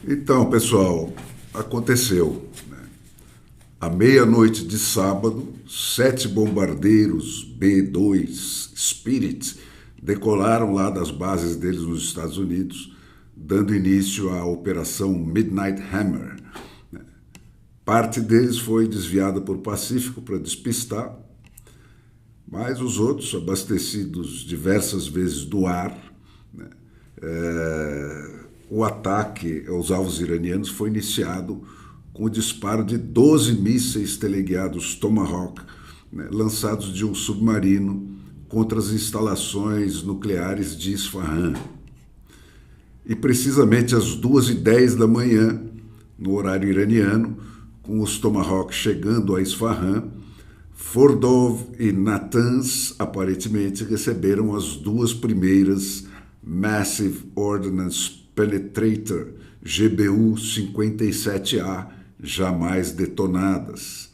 Então, pessoal, aconteceu. À meia-noite de sábado, 7 bombardeiros B-2 Spirit decolaram lá das bases deles nos Estados Unidos, dando início à Operação Midnight Hammer. Parte deles foi desviada por Pacífico para despistar, mas os outros, abastecidos diversas vezes do ar, né, o ataque aos alvos iranianos foi iniciado com o disparo de 12 mísseis teleguiados Tomahawk, né, lançados de um submarino contra as instalações nucleares de Isfahan. E precisamente às 2h10 da manhã, no horário iraniano, com os Tomahawk chegando a Isfahan, Fordov e Natanz aparentemente receberam as duas primeiras Massive Ordnance Penetrator GBU-57A jamais detonadas,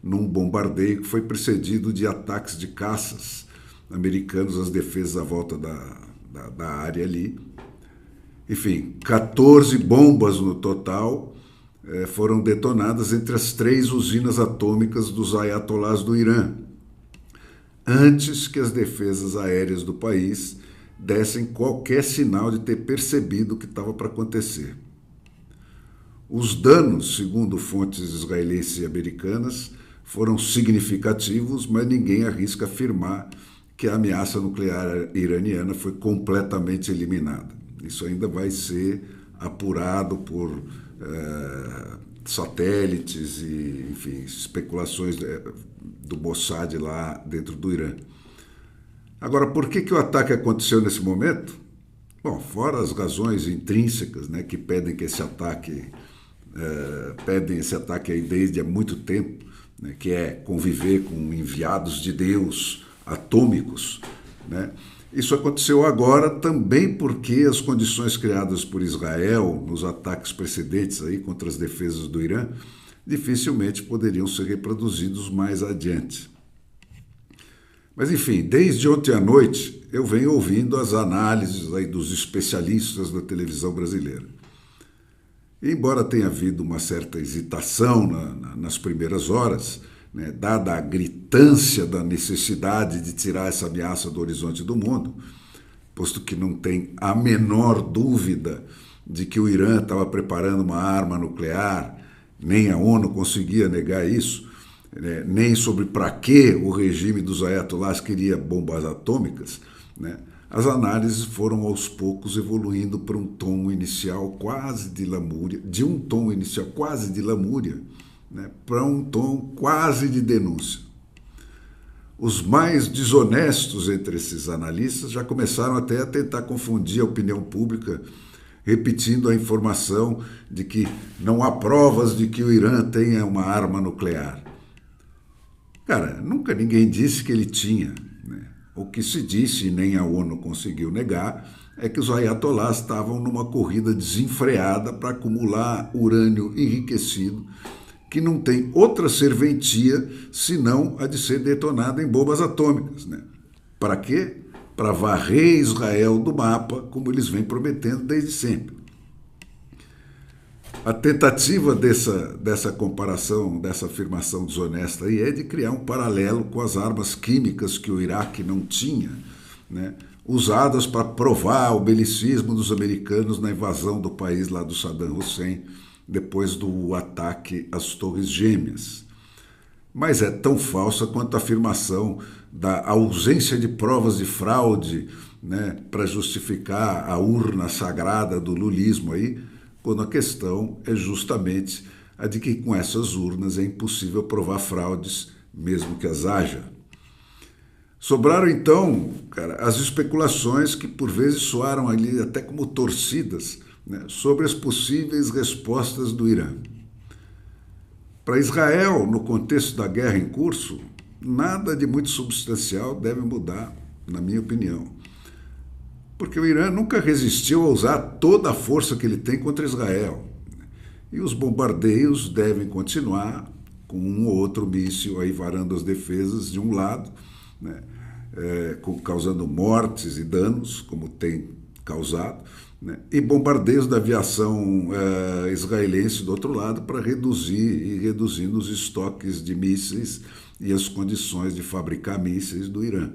num bombardeio que foi precedido de ataques de caças americanos às defesas à volta da área ali. Enfim, 14 bombas no total foram detonadas entre as 3 usinas atômicas dos ayatolás do Irã, antes que as defesas aéreas do país dessem qualquer sinal de ter percebido o que estava para acontecer. Os danos, segundo fontes israelenses e americanas, foram significativos, mas ninguém arrisca afirmar que a ameaça nuclear iraniana foi completamente eliminada. Isso ainda vai ser apurado por satélites e, enfim, especulações do Mossad lá dentro do Irã. Agora, por que o ataque aconteceu nesse momento? Bom, fora as razões intrínsecas, né, que pedem esse ataque aí desde há muito tempo, né, que é conviver com enviados de Deus atômicos, né? Isso aconteceu agora também porque as condições criadas por Israel nos ataques precedentes aí contra as defesas do Irã dificilmente poderiam ser reproduzidos mais adiante. Mas, enfim, desde ontem à noite eu venho ouvindo as análises aí dos especialistas da televisão brasileira. E, embora tenha havido uma certa hesitação nas primeiras horas, né, dada a gritância da necessidade de tirar essa ameaça do horizonte do mundo, posto que não tem a menor dúvida de que o Irã estava preparando uma arma nuclear, nem a ONU conseguia negar isso, né, nem sobre para que o regime dos ayatolás queria bombas atômicas, né, as análises foram aos poucos evoluindo para um tom inicial quase de lamúria, né, para um tom quase de denúncia. Os mais desonestos entre esses analistas já começaram até a tentar confundir a opinião pública, repetindo a informação de que não há provas de que o Irã tenha uma arma nuclear. Cara, nunca ninguém disse que ele tinha, né? O que se disse, e nem a ONU conseguiu negar, é que os ayatolás estavam numa corrida desenfreada para acumular urânio enriquecido, que não tem outra serventia senão a de ser detonada em bombas atômicas, né? Para quê? Para varrer Israel do mapa, como eles vêm prometendo desde sempre. A tentativa dessa comparação, dessa afirmação desonesta aí é de criar um paralelo com as armas químicas que o Iraque não tinha, né, usadas para provar o belicismo dos americanos na invasão do país lá do Saddam Hussein, depois do ataque às Torres Gêmeas. Mas é tão falsa quanto a afirmação da ausência de provas de fraude, né, para justificar a urna sagrada do lulismo aí, quando a questão é justamente a de que com essas urnas é impossível provar fraudes, mesmo que as haja. Sobraram então, cara, as especulações que por vezes soaram ali até como torcidas, né, sobre as possíveis respostas do Irã. Para Israel, no contexto da guerra em curso, nada de muito substancial deve mudar, na minha opinião. Porque o Irã nunca resistiu a usar toda a força que ele tem contra Israel. E os bombardeios devem continuar, com um ou outro míssil aí varando as defesas de um lado, né, causando mortes e danos, como tem causado, né, e bombardeios da aviação israelense do outro lado para reduzindo os estoques de mísseis e as condições de fabricar mísseis do Irã.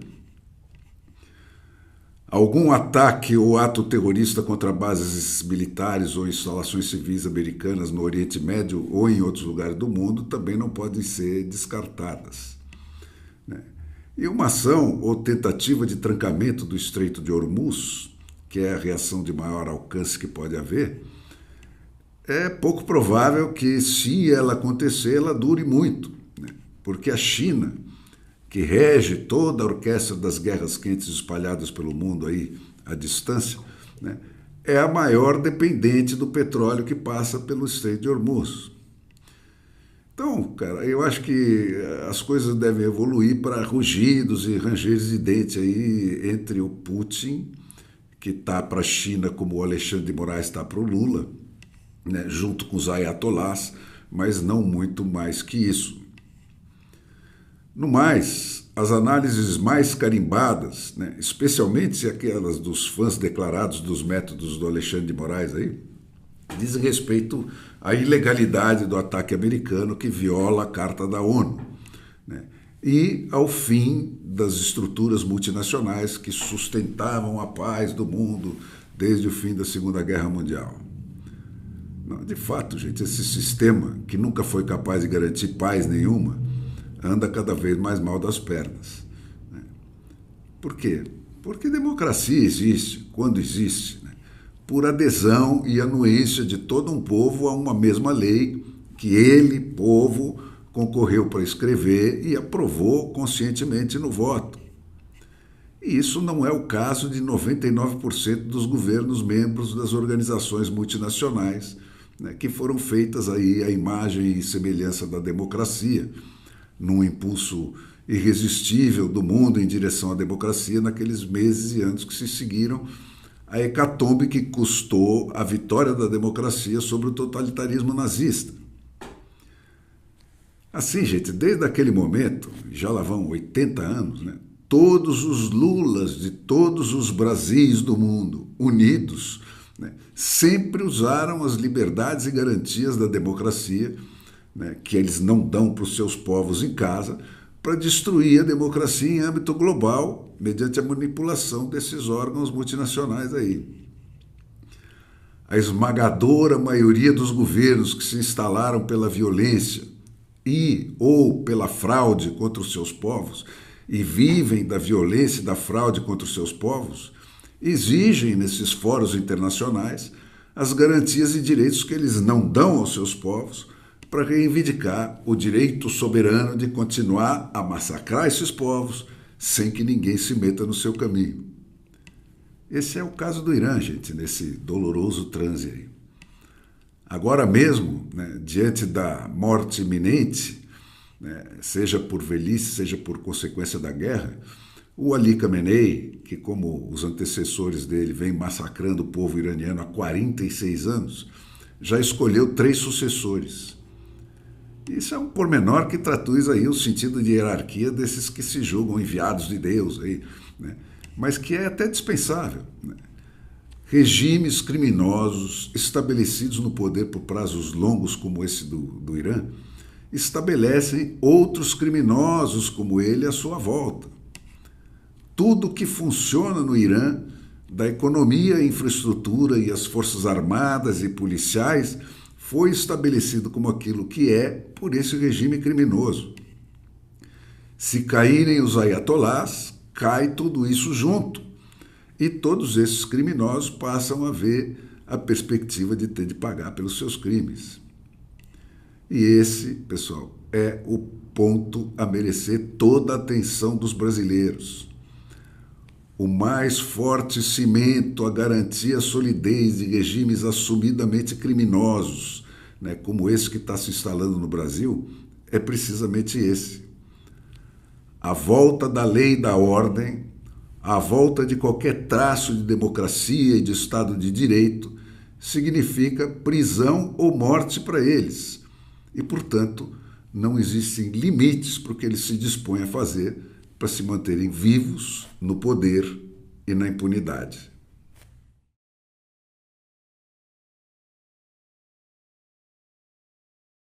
Algum ataque ou ato terrorista contra bases militares ou instalações civis americanas no Oriente Médio ou em outros lugares do mundo também não podem ser descartadas, né? E uma ação ou tentativa de trancamento do Estreito de Hormuz, que é a reação de maior alcance que pode haver, é pouco provável que, se ela acontecer, ela dure muito, né? Porque a China, que rege toda a orquestra das guerras quentes espalhadas pelo mundo aí à distância, né, é a maior dependente do petróleo que passa pelo Estreito de Hormuz. Então, cara, eu acho que as coisas devem evoluir para rugidos e rangeres de dente aí entre o Putin, que está para a China como o Alexandre de Moraes está para o Lula, né, junto com os ayatolás, mas não muito mais que isso. No mais, as análises mais carimbadas, né, especialmente aquelas dos fãs declarados dos métodos do Alexandre de Moraes aí, dizem respeito à ilegalidade do ataque americano que viola a Carta da ONU, né, e ao fim das estruturas multinacionais que sustentavam a paz do mundo desde o fim da Segunda Guerra Mundial. Não, de fato, gente, esse sistema que nunca foi capaz de garantir paz nenhuma anda cada vez mais mal das pernas, né? Por quê? Porque democracia existe, quando existe, né, por adesão e anuência de todo um povo a uma mesma lei que ele, povo, concorreu para escrever e aprovou conscientemente no voto. E isso não é o caso de 99% dos governos membros das organizações multinacionais, né, que foram feitas aí à imagem e semelhança da democracia, num impulso irresistível do mundo em direção à democracia naqueles meses e anos que se seguiram a hecatombe que custou a vitória da democracia sobre o totalitarismo nazista. Assim, gente, desde aquele momento, já lá vão 80 anos, né, todos os Lulas de todos os Brasis do mundo, unidos, né, sempre usaram as liberdades e garantias da democracia, né, que eles não dão para os seus povos em casa, para destruir a democracia em âmbito global, mediante a manipulação desses órgãos multinacionais aí. A esmagadora maioria dos governos que se instalaram pela violência ou pela fraude contra os seus povos e vivem da violência e da fraude contra os seus povos, exigem nesses fóruns internacionais as garantias e direitos que eles não dão aos seus povos, para reivindicar o direito soberano de continuar a massacrar esses povos sem que ninguém se meta no seu caminho. Esse é o caso do Irã, gente, nesse doloroso transe aí. Agora mesmo, né, diante da morte iminente, né, seja por velhice, seja por consequência da guerra, o Ali Khamenei, que como os antecessores dele vem massacrando o povo iraniano há 46 anos, já escolheu 3 sucessores. Isso é um pormenor que traduz aí o sentido de hierarquia desses que se julgam enviados de Deus, aí, né? Mas que é até dispensável, né? Regimes criminosos estabelecidos no poder por prazos longos como esse do Irã estabelecem outros criminosos como ele à sua volta. Tudo que funciona no Irã, da economia, infraestrutura e as forças armadas e policiais, foi estabelecido como aquilo que é por esse regime criminoso. Se caírem os ayatolás, cai tudo isso junto. E todos esses criminosos passam a ver a perspectiva de ter de pagar pelos seus crimes. E esse, pessoal, é o ponto a merecer toda a atenção dos brasileiros. O mais forte cimento a garantir a solidez de regimes assumidamente criminosos, né, como esse que está se instalando no Brasil, é precisamente esse. A volta da lei e da ordem, a volta de qualquer traço de democracia e de Estado de Direito, significa prisão ou morte para eles. E, portanto, não existem limites para o que eles se dispõem a fazer para se manterem vivos no poder e na impunidade.